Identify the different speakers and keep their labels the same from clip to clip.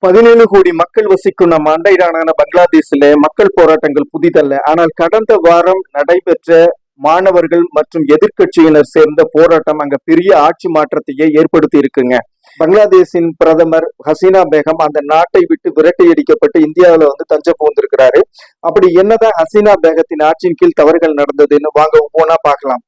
Speaker 1: 17 கோடி மக்கள் வசிக்கும் நம் அண்டை நாடான பங்களாதேஷில மக்கள் போராட்டங்கள் புதிதல்ல. ஆனால் கடந்த வாரம் நடைபெற்ற மாணவர்கள் மற்றும் எதிர்கட்சியினர் சேர்ந்த போராட்டம் அங்க பெரிய ஆட்சி மாற்றத்தையே ஏற்படுத்தி இருக்குங்க. பங்களாதேஷின் பிரதமர் ஹசீனா பேகம் அந்த நாட்டை விட்டு விரட்டி அடிக்கப்பட்டு இந்தியாவில தஞ்சம் புகுந்திருக்கிறாரு. அப்படி என்னதான் ஹசீனா பேகத்தின் ஆட்சியின் கீழ் தவறுகள் நடந்ததுன்னு வாங்க ஒவ்வொன்னா பார்க்கலாம்.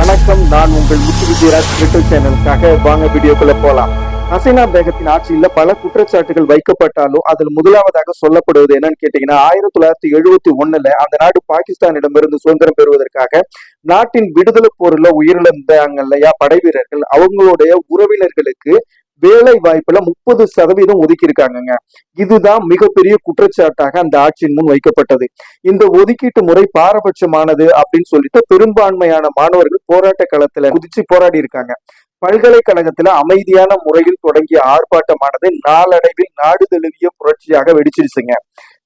Speaker 1: வணக்கம், நான் உங்கள் முத்து விஜயராஜ் யூடியூப் சேனலுக்காக வாங்க வீடியோக்குள்ள போலாம். ஹசீனா பேகத்தின் ஆட்சியில பல குற்றச்சாட்டுகள் வைக்கப்பட்டாலும் அதில் முதலாவதாக சொல்லப்படுவது என்னன்னு கேட்டீங்கன்னா, 1971 அந்த நாடு பாகிஸ்தானிடமிருந்து சுதந்திரம் பெறுவதற்காக நாட்டின் விடுதலை போரில் உயிரிழந்தாங்க இல்லையா படை வீரர்கள், அவங்களுடைய உறவினர்களுக்கு வேலை வாய்ப்புல 30% ஒதுக்கி இருக்காங்க. இதுதான் மிகப்பெரிய குற்றச்சாட்டாக அந்த ஆட்சியின் முன் வைக்கப்பட்டது. இந்த ஒதுக்கீட்டு முறை பாரபட்சமானது அப்படின்னு சொல்லிட்டு பெரும்பான்மையான மாணவர்கள் போராட்ட களத்துல குதிச்சு போராடி இருக்காங்க. பல்கலைக்கழகத்துல அமைதியான முறையில் தொடங்கிய ஆர்ப்பாட்டமானது நாளடைவில் நாடு தழுவிய புரட்சியாக வெடிச்சிருச்சுங்க.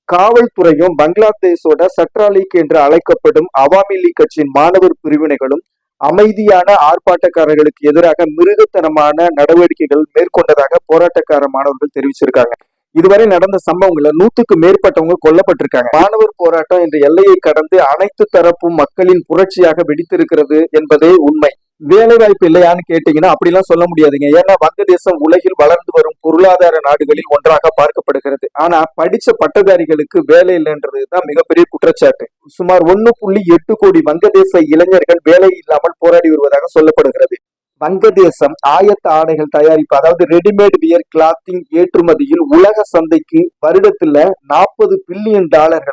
Speaker 1: காவல்துறையும் பங்களாதேஷோட சட்ரா லீக் என்று அழைக்கப்படும் அவாமி லீக் கட்சியின் மாணவர் பிரிவினைகளும் அமைதியான ஆர்ப்பாட்டக்காரர்களுக்கு எதிராக மிருகத்தனமான நடவடிக்கைகள் மேற்கொண்டதாக போராட்டக்கார மாணவர்கள் தெரிவிச்சிருக்காங்க. இதுவரை நடந்த சம்பவங்கள்ல 100க்கு மேற்பட்டவங்க கொல்லப்பட்டிருக்காங்க. மாணவர் போராட்டம் என்ற எல்லையை கடந்து அனைத்து தரப்பும் மக்களின் புரட்சியாக வெடித்திருக்கிறது என்பதே உண்மை. வேலை வாய்ப்பு இல்லையான்னு கேட்டீங்கன்னா அப்படிலாம் சொல்ல முடியாதுங்க. ஏன்னா வங்கதேசம் உலகில் வளர்ந்து வரும் பொருளாதார நாடுகளில் ஒன்றாக பார்க்கப்படுகிறது. ஆனா படிச்ச பட்டதாரிகளுக்கு வேலை இல்லைன்றதுதான் மிகப்பெரிய குற்றச்சாட்டு. சுமார் 1.8 கோடி வங்கதேச இளைஞர்கள் வேலை இல்லாமல் போராடி வருவதாக சொல்லப்படுகிறது. வங்கதேசம் ஆயத்த ஆடைகள் தயாரிப்பு, அதாவது ரெடிமேட் வியர் கிளாத்திங் ஏற்றுமதியில் உலக சந்தைக்கு வருடத்துல $40 பில்லியன்,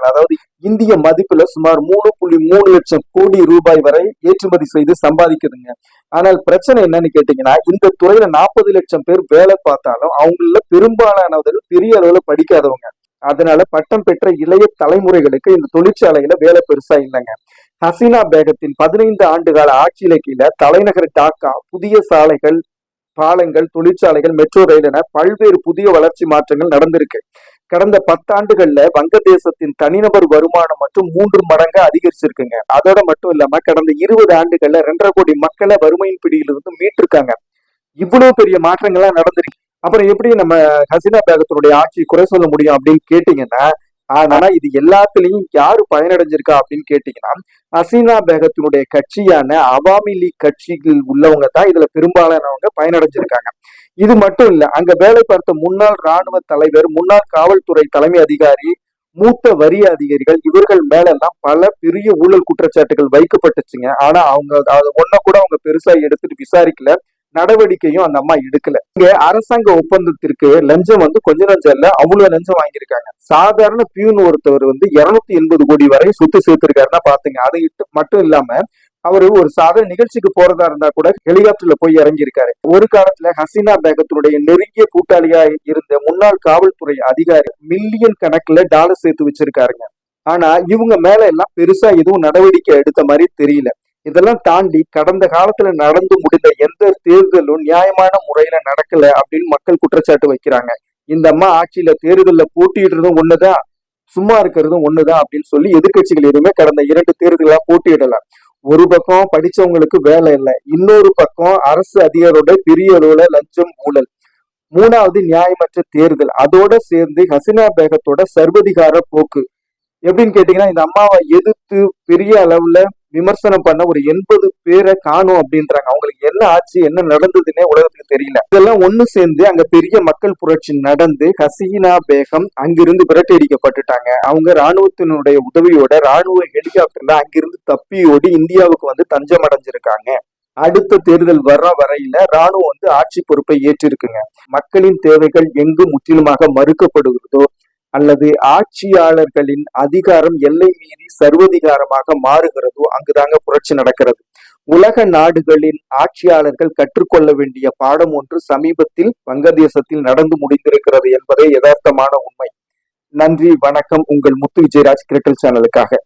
Speaker 1: அதாவது இந்திய மதிப்புல சுமார் 3.3 லட்சம் கோடி ரூபாய் வரை ஏற்றுமதி செய்து சம்பாதிக்குதுங்க. ஆனால் பிரச்சனை என்னன்னு கேட்டீங்கன்னா, இந்த துறையில 40 லட்சம் பேர் வேலை பார்த்தாலும் அவங்கள பெரும்பாலானவர்கள் பெரிய அளவுல படிக்காதவங்க. அதனால பட்டம் பெற்ற இளைய தலைமுறைகளுக்கு இந்த தொழிற்சாலையில வேலை பெருசா இல்லைங்க. ஹசீனா பேகத்தின் 15 ஆண்டுகால ஆட்சியில கீழே தலைநகர் டாக்கா புதிய சாலைகள், பாலங்கள், தொழிற்சாலைகள், மெட்ரோ ரயில் என பல்வேறு புதிய வளர்ச்சி மாற்றங்கள் நடந்திருக்கு. கடந்த 10 ஆண்டுகள்ல வங்கதேசத்தின் தனிநபர் வருமானம் மற்றும் 3 மடங்கு அதிகரிச்சிருக்குங்க. அதோட மட்டும் இல்லாம கடந்த 20 ஆண்டுகள்ல 2.5 கோடி மக்களை வறுமையின் பிடியிலிருந்து மீட்டிருக்காங்க. இவ்வளவு பெரிய மாற்றங்கள்லாம் நடந்திருக்கு. அப்புறம் எப்படி நம்ம ஹசீனா பேகத்தினுடைய ஆட்சி குறை சொல்ல முடியும் அப்படின்னு கேட்டீங்கன்னா, ஆனா இது எல்லாத்துலயும் யாரு பயனடைஞ்சிருக்கா அப்படின்னு கேட்டீங்கன்னா, ஹசீனா பேகத்தினுடைய கட்சியான அவாமி லீக் கட்சியில் உள்ளவங்க தான் இதுல பெரும்பாலானவங்க பயனடைஞ்சிருக்காங்க. இது மட்டும் இல்ல, அங்க வேலை பார்த்த முன்னாள் ராணுவ தலைவர், முன்னாள் காவல்துறை தலைமை அதிகாரி, மூத்த வரி அதிகாரிகள், இவர்கள் மேல எல்லாம் பல பெரிய ஊழல் குற்றச்சாட்டுகள் வைக்கப்பட்டுச்சுங்க. ஆனா அவங்க அதை ஒன்ன கூட அவங்க பெருசா எடுத்துட்டு விசாரிக்கல, நடவடிக்கையும் அந்த அம்மா எடுக்கல. இங்க அரசாங்க ஒப்பந்தத்திற்கு லஞ்சம் கொஞ்ச லஞ்சம் இல்ல, அவ்வளவு லஞ்சம் வாங்கியிருக்காங்க. சாதாரண பியூன் ஒருத்தவர் 280 கோடி வரை சொத்து சேர்த்திருக்காருன்னா பாத்துங்க. அதை மட்டும் இல்லாம அவரு ஒரு சாதாரண நிகழ்ச்சிக்கு போறதா இருந்தா கூட ஹெலிகாப்டர்ல போய் இறங்கி இருக்காரு. ஒரு காலத்துல ஹசீனா பேகத்தினுடைய நெருங்கிய கூட்டாளியா இருந்த முன்னாள் காவல்துறை அதிகாரி மில்லியன் கணக்குல டாலர் சேர்த்து வச்சிருக்காருங்க. ஆனா இவங்க மேல எல்லாம் பெருசா எதுவும் நடவடிக்கை எடுத்த மாதிரி தெரியல. இதெல்லாம் தாண்டி கடந்த காலத்துல நடந்து முடிந்த எந்த தேர்தலும் நியாயமான முறையில நடக்கல அப்படின்னு மக்கள் குற்றச்சாட்டு வைக்கிறாங்க. இந்த அம்மா ஆட்சியில தேர்தல்ல போட்டியிடுறதும் ஒண்ணுதான், சும்மா இருக்கிறதும் ஒண்ணுதான் அப்படின்னு சொல்லி எதிர்கட்சிகள் எதுவுமே கடந்த 2 தேர்தலா போட்டியிடலாம். ஒரு பக்கம் படிச்சவங்களுக்கு வேலை இல்லை, இன்னொரு பக்கம் அரசு அதிகாரோட பெரிய அளவுல லஞ்சம், ஊழல், மூணாவது நியாயமற்ற தேர்தல், அதோட சேர்ந்து ஹசீனா பேகத்தோட சர்வதிகார போக்கு. எப்படின்னு கேட்டீங்கன்னா, இந்த அம்மாவை எதிர்த்து பெரிய அளவுல விமர்சனம் பண்ண ஒரு 80 பேரை காணும் அப்படின்றாங்க. அவங்களுக்கு என்ன ஆச்சு, என்ன நடந்ததுன்னே உலகத்துக்கு தெரியல. இதெல்லாம் ஒண்ணு சேர்ந்து அங்க பெரிய மக்கள் புரட்சி நடந்து ஹசீனா பேகம் அங்கிருந்து விரட்டி அடிக்கப்பட்டுட்டாங்க. அவங்க ராணுவத்தினுடைய உதவியோட ராணுவ ஹெலிகாப்டர்ல அங்கிருந்து தப்பி ஓடி இந்தியாவுக்கு தஞ்சம் அடைஞ்சிருக்காங்க. அடுத்த தேர்தல் வர்ற வரையில ராணுவம் ஆட்சி பொறுப்பை ஏற்றிருக்குங்க. மக்களின் தேவைகள் எங்கு முற்றிலுமாக மறுக்கப்படுகிறதோ அல்லது ஆட்சியாளர்களின் அதிகாரம் எல்லை மீறி சர்வதிகாரமாக மாறுகிறதோ அங்குதாங்க புரட்சி நடக்கிறது. உலக நாடுகளின் ஆட்சியாளர்கள் கற்றுக்கொள்ள வேண்டிய பாடம் ஒன்று சமீபத்தில் வங்கதேசத்தில் நடந்து முடிந்திருக்கிறது என்பதே யதார்த்தமான உண்மை. நன்றி, வணக்கம். உங்கள் முத்து விஜயராஜ் கிரிக்கெட் சேனலுக்காக.